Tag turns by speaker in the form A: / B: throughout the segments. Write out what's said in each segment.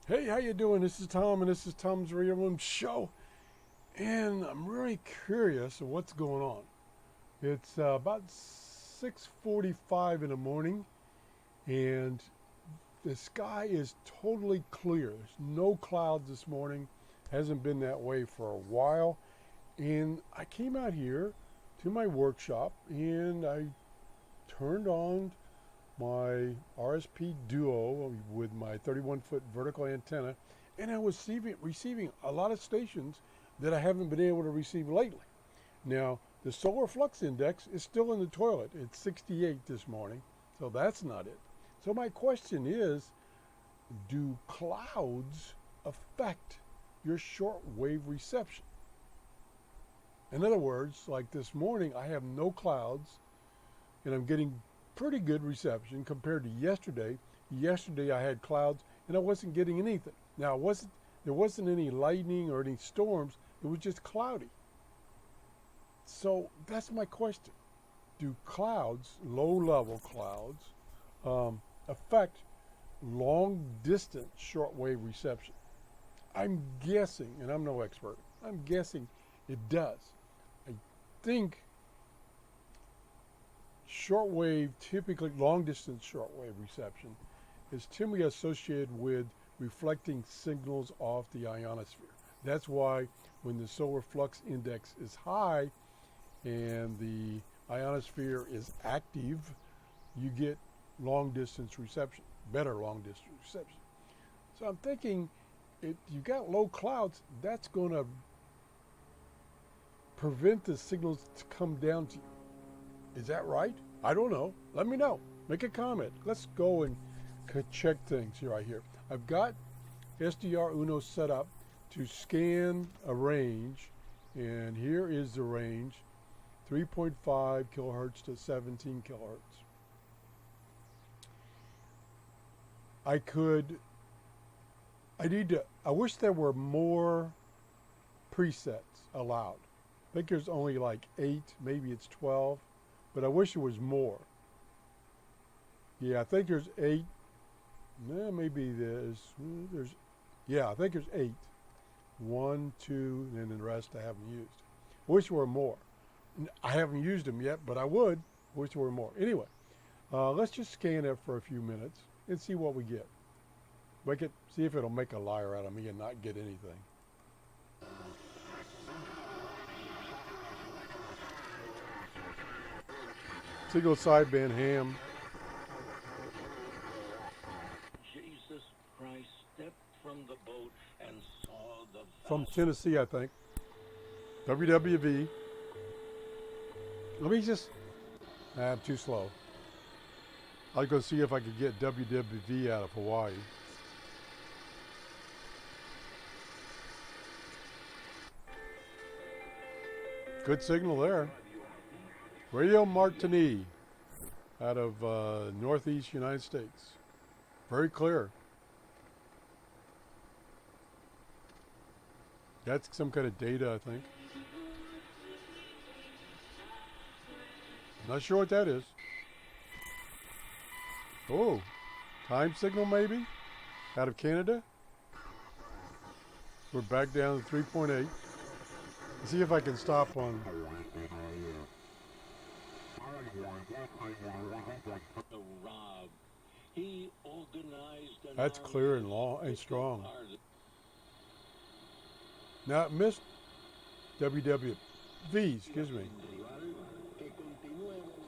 A: Hey, how you doing? This is Tom, and this is Tom's Radio Room Show. And I'm really curious of what's going on. It's about 6:45 in the morning, and the sky is totally clear. There's no clouds this morning. Hasn't been that way for a while. And I came out here to my workshop, and I turned on my RSP Duo with my 31-foot vertical antenna, and I was receiving a lot of stations that I haven't been able to receive lately. Now, the solar flux index is still in the toilet. It's 68 this morning, so that's not it. So my question is, do clouds affect your shortwave reception? In other words, like this morning, I have no clouds, and I'm getting pretty good reception compared to yesterday. Yesterday I had clouds and I wasn't getting anything. Now there wasn't any lightning or any storms. It was just cloudy. So that's my question. Do clouds, low-level clouds, affect long-distance shortwave reception? I'm guessing, and I'm no expert, I'm guessing it does. I think shortwave, typically long-distance shortwave reception, is typically associated with reflecting signals off the ionosphere. That's why when the solar flux index is high and the ionosphere is active, you get long-distance reception, better long-distance reception. So I'm thinking if you got low clouds, that's going to prevent the signals to come down to you. Is that right? I don't know. Let me know. Make a comment. Let's go and check things here right here. I've got SDR Uno set up to scan a range, and here is the range, 3.5 kilohertz to 17 kilohertz. I wish there were more presets allowed. I think there's only like 8, maybe it's 12. But I wish there was more. Yeah, I think there's 8. Maybe I think there's 8. 1, 2, and then the rest I haven't used. I wish there were more. I haven't used them yet, but I would. I wish there were more. Anyway, let's just scan it for a few minutes and see what we get. See if it'll make a liar out of me and not get anything. Single sideband ham.
B: Jesus Christ stepped from the boat and saw the
A: From Tennessee, I think. WWV. Let me just... I'm too slow. I'll go see if I could get WWV out of Hawaii. Good signal there. Radio Martini out of northeast United States. Very clear. That's some kind of data, I think. Not sure what that is. Oh, time signal maybe? Out of Canada? We're back down to 3.8. Let's see if I can stop on... That's clear and long and strong. Now it missed WWV, excuse me.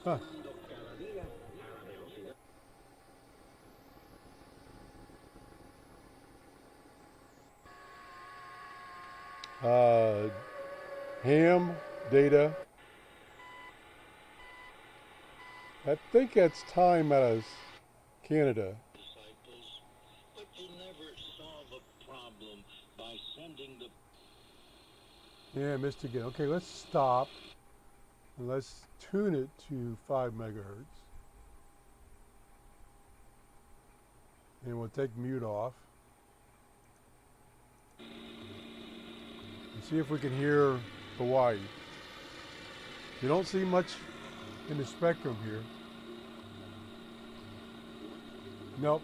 A: Huh. Ham data. I think that's time out of Canada.
B: But you never solve a problem by sending the...
A: Yeah, I missed again. Okay, let's stop. And let's tune it to 5 megahertz. And we'll take mute off. And see if we can hear Hawaii. You don't see much in the spectrum here. Nope.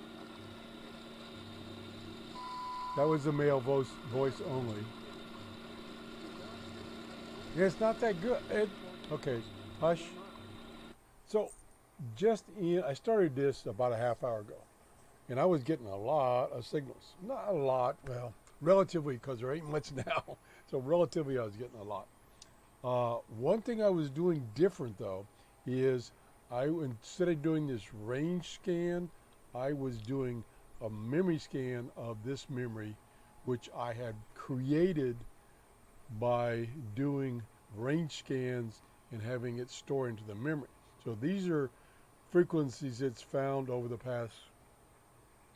A: That was the male voice only. Yeah, it's not that good. Okay, hush. So, I started this about a half hour ago, and I was getting a lot of signals. Not a lot, well, relatively, because there ain't much now. So relatively, I was getting a lot. One thing I was doing different though is instead of doing this range scan, I was doing a memory scan of this memory, which I had created by doing range scans and having it store into the memory. So these are frequencies it's found over the past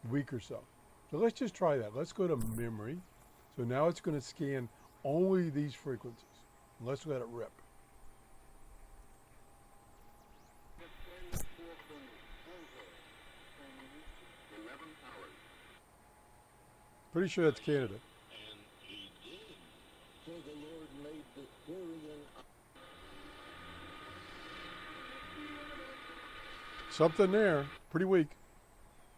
A: week or so. So let's just try that. Let's go to memory. So now it's going to scan only these frequencies. Let's let it rip. Pretty sure that's Canada.
B: And he did. For the Lord made the Syrian
A: Something there. Pretty weak.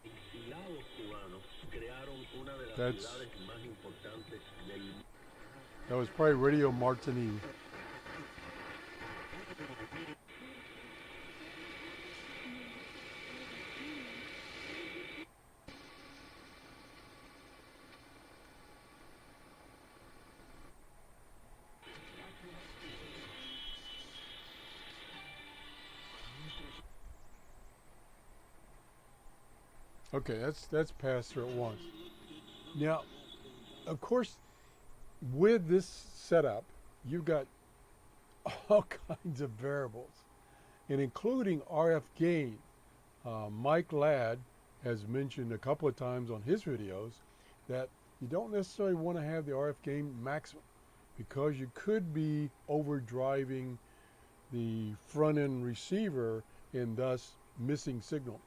B: exilados cubanos crearon una de las
A: That's
B: ciudades más importantes del mundo.
A: That was probably Radio Martini. Okay, that's passed through at once. Now, of course, with this setup, you've got all kinds of variables, and including RF gain. Mike Ladd has mentioned a couple of times on his videos that you don't necessarily want to have the RF gain maximum because you could be overdriving the front end receiver and thus missing signals.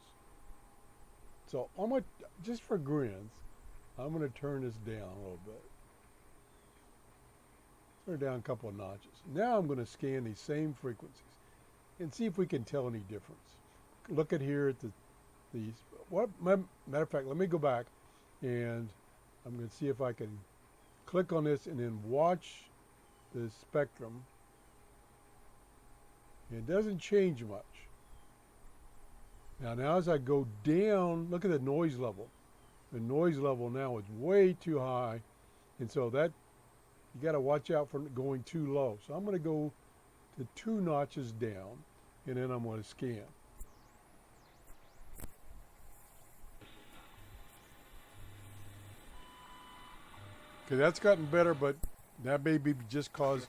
A: So I'm going to, just for grins, I'm going to turn this down a little bit. Turn it down a couple of notches. Now I'm going to scan these same frequencies and see if we can tell any difference. Look at here at these. Matter of fact, let me go back and I'm going to see if I can click on this and then watch the spectrum. It doesn't change much. Now as I go down, look at the noise level. The noise level now is way too high, and so that you got to watch out for going too low. So I'm going to go to 2 notches down, and then I'm going to scan. Okay, that's gotten better, but that may be just cause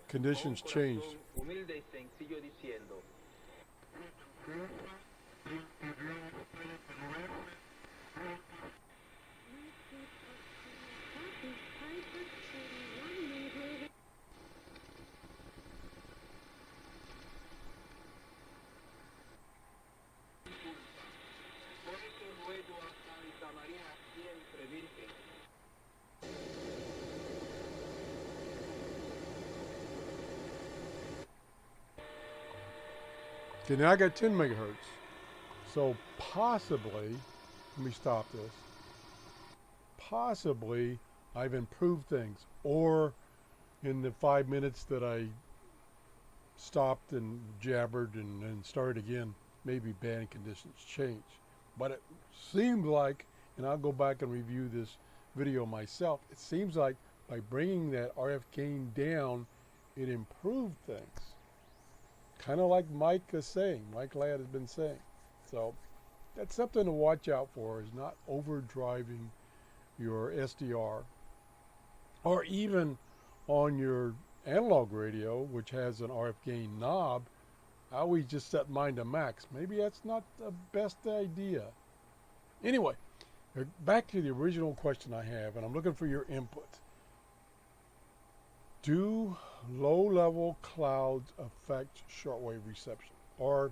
A: conditions changed. Okay, now I got 10 megahertz. So possibly, let me stop this. Possibly I've improved things, or in the 5 minutes that I stopped and jabbered and then started again, maybe band conditions changed. But it seemed like, and I'll go back and review this video myself, it seems like by bringing that RF gain down, it improved things. Kind of like Mike is saying, Mike Ladd has been saying. So that's something to watch out for, is not overdriving your SDR. Or even on your analog radio, which has an RF gain knob, I always just set mine to max. Maybe that's not the best idea. Anyway, back to the original question I have, and I'm looking for your input. Do low-level clouds affect shortwave reception? Or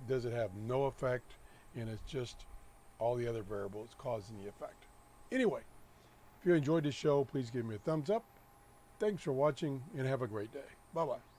A: does it have no effect and it's just all the other variables causing the effect? Anyway, if you enjoyed this show, please give me a thumbs up. Thanks for watching and have a great day. Bye-bye.